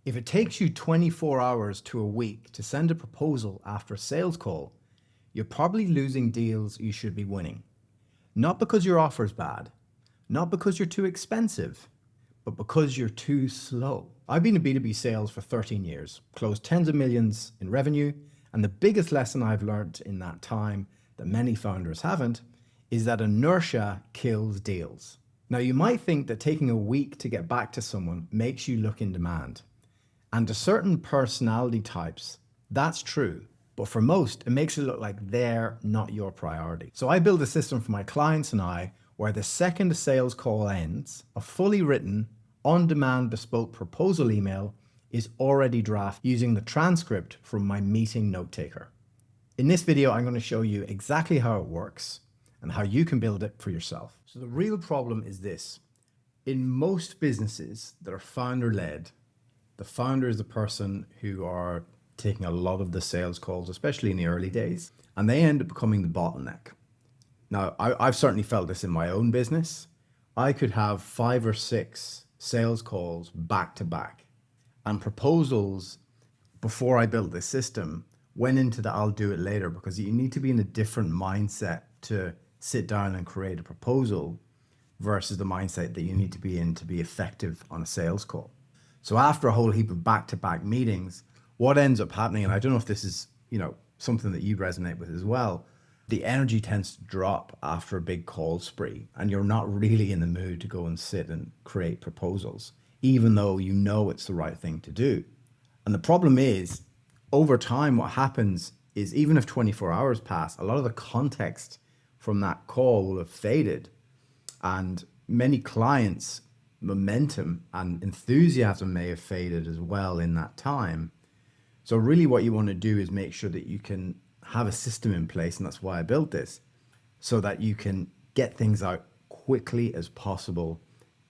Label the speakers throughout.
Speaker 1: If it takes you 24 hours to a week to send a proposal after a sales call, you're probably losing deals you should be winning. Not because your offer's bad, not because you're too expensive, but because you're too slow. I've been in B2B sales for 13 years, closed tens of millions in revenue, and the biggest lesson I've learned in that time that many founders haven't is that inertia kills deals. Now, you might think that taking a week to get back to someone makes you look in demand. And to certain personality types, that's true. But for most, it makes it look like they're not your priority. So I build a system for my clients and I where the second a sales call ends, a fully written, on-demand bespoke proposal email is already drafted using the transcript from my meeting note taker. In this video, I'm going to show you exactly how it works and how you can build it for yourself. So the real problem is this. In most businesses that are founder-led, the founder is the person who are taking a lot of the sales calls, especially in the early days, and they end up becoming the bottleneck. Now, I've certainly felt this in my own business. I could have 5 or 6 sales calls back to back, and proposals before I built this system went into the I'll do it later, because you need to be in a different mindset to sit down and create a proposal versus the mindset that you need to be in to be effective on a sales call. So after a whole heap of back-to-back meetings, what ends up happening, and I don't know if this is, something that you resonate with as well, the energy tends to drop after a big call spree, and you're not really in the mood to go and sit and create proposals, even though you know it's the right thing to do. And the problem is, over time, what happens is even if 24 hours pass, a lot of the context from that call will have faded, and many clients' momentum and enthusiasm may have faded as well in that time. So really what you want to do is make sure that you can have a system in place, and that's why I built this, so that you can get things out quickly as possible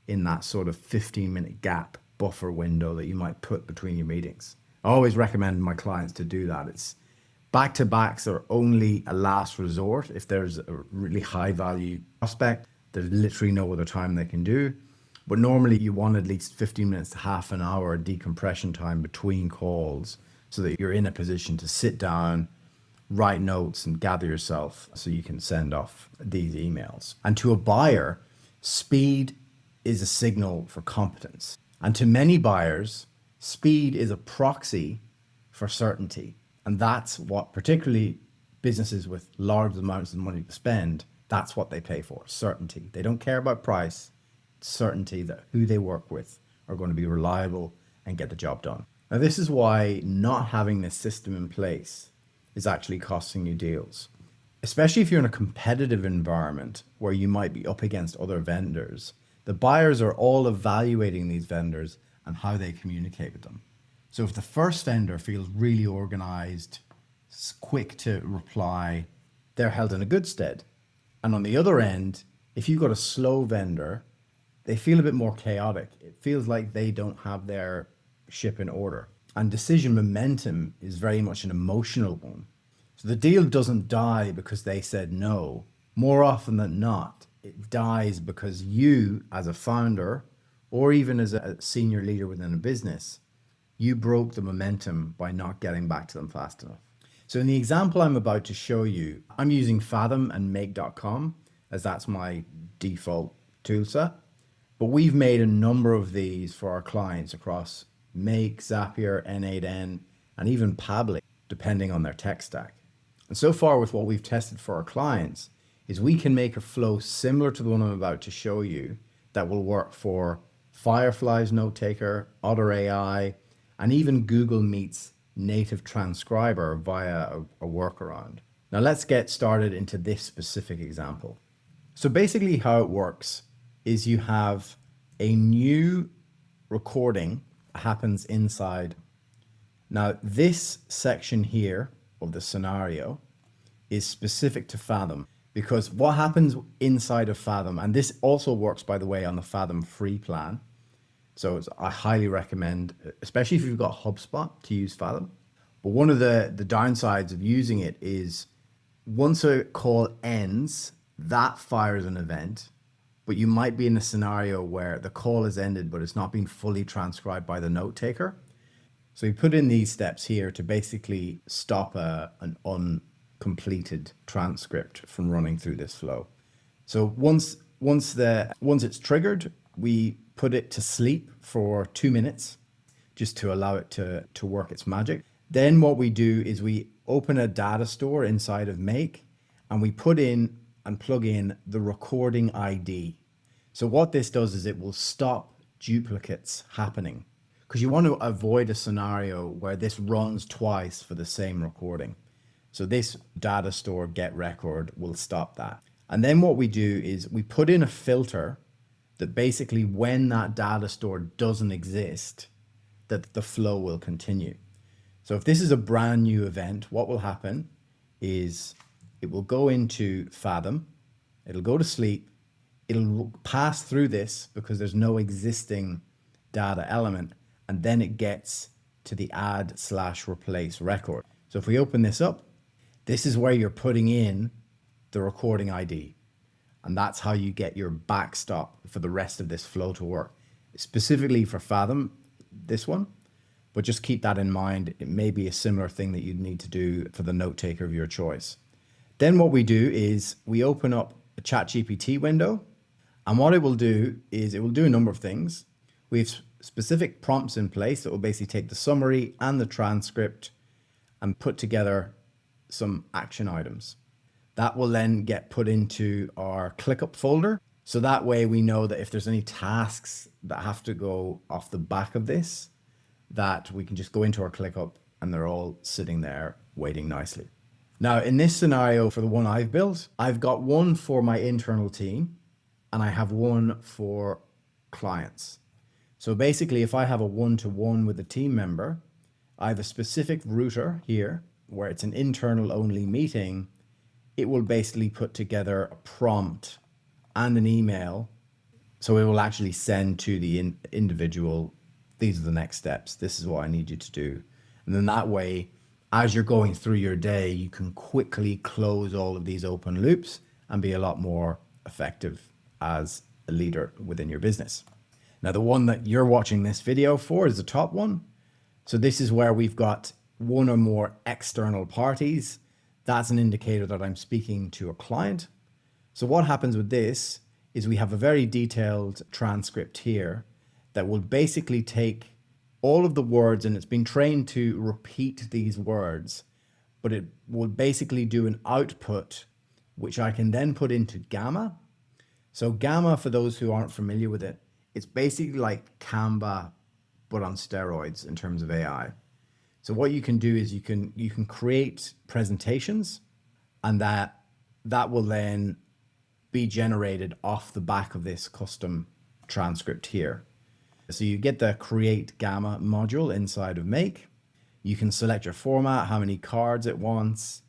Speaker 1: in that sort of 15-minute gap buffer window that you might put between your meetings. I always recommend my clients to do that. It's back-to-backs are only a last resort if there's a really high value prospect. There's literally no other time they can do. But normally you want at least 15 minutes to half an hour decompression time between calls so that you're in a position to sit down, write notes, and gather yourself so you can send off these emails. And to a buyer, speed is a signal for competence. And to many buyers, speed is a proxy for certainty. And that's what particularly businesses with large amounts of money to spend, that's what they pay for, certainty. They don't care about price. Certainty that who they work with are going to be reliable and get the job done. Now, this is why not having this system in place is actually costing you deals, especially if you're in a competitive environment where you might be up against other vendors. The buyers are all evaluating these vendors and how they communicate with them. So if the first vendor feels really organized, quick to reply, they're held in a good stead. And on the other end, if you've got a slow vendor, they feel a bit more chaotic. It feels like they don't have their ship in order. And decision momentum is very much an emotional one. So the deal doesn't die because they said no. More often than not, it dies because you, as a founder, or even as a senior leader within a business, you broke the momentum by not getting back to them fast enough. So in the example I'm about to show you, I'm using Fathom and Make.com as that's my default toolset. But we've made a number of these for our clients across Make, Zapier, N8N, and even Pabbly, depending on their tech stack. And so far with what we've tested for our clients is we can make a flow similar to the one I'm about to show you that will work for Firefly's note taker, Otter AI, and even Google Meet's native transcriber via a workaround. Now let's get started into this specific example. So basically how it works is you have a new recording happens inside. Now this section here of the scenario is specific to Fathom, because what happens inside of Fathom, and this also works by the way on the Fathom free plan. So I highly recommend, especially if you've got HubSpot, to use Fathom. But one of the downsides of using it is once a call ends, that fires an event. But you might be in a scenario where the call is ended, but it's not being fully transcribed by the note taker. So we put in these steps here to basically stop an uncompleted transcript from running through this flow. So once it's triggered, we put it to sleep for 2 minutes just to allow it to work its magic. Then what we do is we open a data store inside of Make, and we put in and plug in the recording ID. So what this does is it will stop duplicates happening, because you want to avoid a scenario where this runs twice for the same recording. So this data store get record will stop that. And then what we do is we put in a filter that basically when that data store doesn't exist, that the flow will continue. So if this is a brand new event, what will happen is it will go into Fathom, it'll go to sleep, it'll pass through this because there's no existing data element, and then it gets to the add/replace record. So if we open this up, this is where you're putting in the recording ID. And that's how you get your backstop for the rest of this flow to work. Specifically for Fathom, this one, but just keep that in mind. It may be a similar thing that you'd need to do for the note taker of your choice. Then what we do is we open up a ChatGPT window, and what it will do is it will do a number of things. We have specific prompts in place that will basically take the summary and the transcript and put together some action items. That will then get put into our ClickUp folder. So that way we know that if there's any tasks that have to go off the back of this, that we can just go into our ClickUp and they're all sitting there waiting nicely. Now in this scenario, for the one I've built, I've got one for my internal team and I have one for clients. So basically if I have a one-to-one with a team member, I have a specific router here where it's an internal only meeting. It will basically put together a prompt and an email. So it will actually send to the individual, these are the next steps. This is what I need you to do. And then that way, as you're going through your day, you can quickly close all of these open loops and be a lot more effective as a leader within your business. Now, the one that you're watching this video for is the top one. So this is where we've got one or more external parties. That's an indicator that I'm speaking to a client. So what happens with this is we have a very detailed transcript here that will basically take all of the words, and it's been trained to repeat these words, but it will basically do an output, which I can then put into Gamma. So Gamma, for those who aren't familiar with it, it's basically like Canva, but on steroids in terms of AI. So what you can do is you can create presentations, and that will then be generated off the back of this custom transcript here. So you get the Create Gamma module inside of Make. You can select your format, how many cards it wants.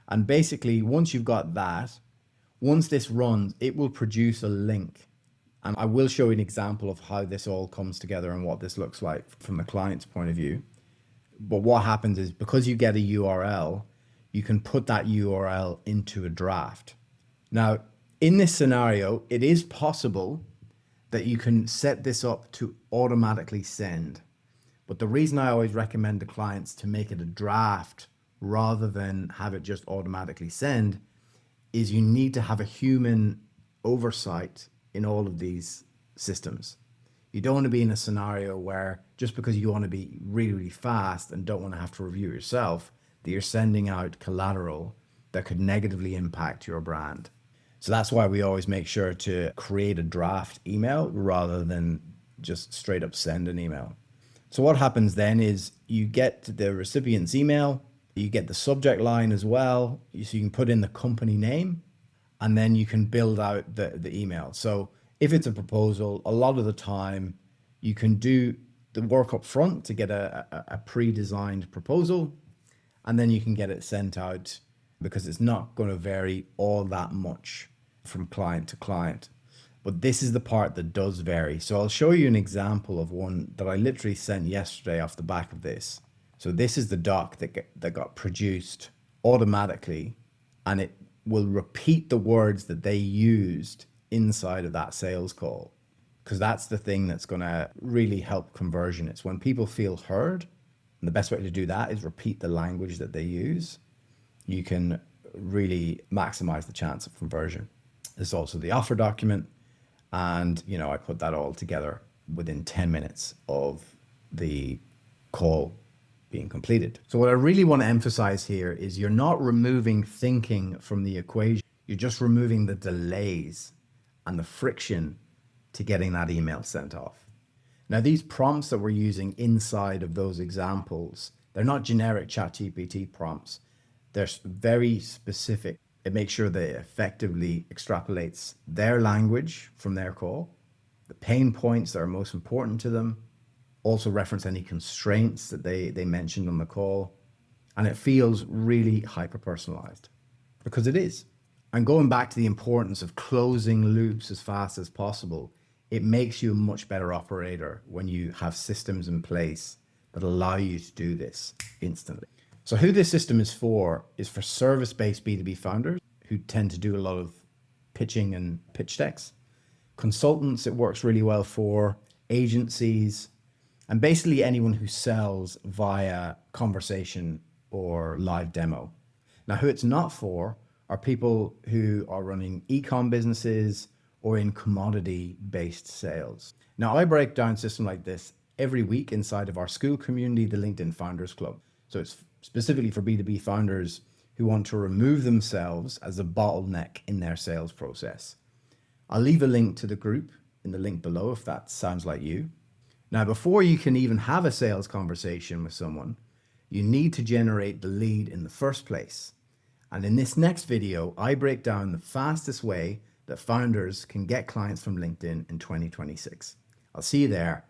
Speaker 1: And basically, once you've got that, once this runs, it will produce a link. And I will show you an example of how this all comes together and what this looks like from the client's point of view. But what happens is because you get a URL, you can put that URL into a draft. Now, in this scenario, it is possible that you can set this up to automatically send. But the reason I always recommend the clients to make it a draft rather than have it just automatically send is you need to have a human oversight in all of these systems. You don't want to be in a scenario where just because you want to be really, really fast and don't want to have to review yourself, that you're sending out collateral that could negatively impact your brand. So that's why we always make sure to create a draft email rather than just straight up send an email. So what happens then is you get the recipient's email, you get the subject line as well, so you can put in the company name, and then you can build out the email. So if it's a proposal, a lot of the time you can do the work up front to get a pre-designed proposal, and then you can get it sent out because it's not going to vary all that much from client to client. But this is the part that does vary. So I'll show you an example of one that I literally sent yesterday off the back of this. So this is the doc that got produced automatically, and it will repeat the words that they used inside of that sales call, because that's the thing that's going to really help conversion. It's when people feel heard And the best way to do that is repeat the language that they use. You can really maximize the chance of conversion. There's also the offer document. And, I put that all together within 10 minutes of the call being completed. So what I really want to emphasize here is you're not removing thinking from the equation. You're just removing the delays and the friction to getting that email sent off. Now, these prompts that we're using inside of those examples, they're not generic ChatGPT prompts. They're very specific. It makes sure that it effectively extrapolates their language from their call, the pain points that are most important to them, also reference any constraints that they mentioned on the call. And it feels really hyper-personalized because it is. And going back to the importance of closing loops as fast as possible, it makes you a much better operator when you have systems in place that allow you to do this instantly. So who this system is for service-based B2B founders who tend to do a lot of pitching and pitch decks. Consultants, it works really well for agencies, and basically anyone who sells via conversation or live demo. Now, who it's not for are people who are running e-com businesses or in commodity-based sales. Now, I break down a system like this every week inside of our school community, the LinkedIn Founders Club. So it's specifically for B2B founders who want to remove themselves as a bottleneck in their sales process. I'll leave a link to the group in the link below if that sounds like you. Now, before you can even have a sales conversation with someone, you need to generate the lead in the first place. And in this next video, I break down the fastest way that founders can get clients from LinkedIn in 2026. I'll see you there.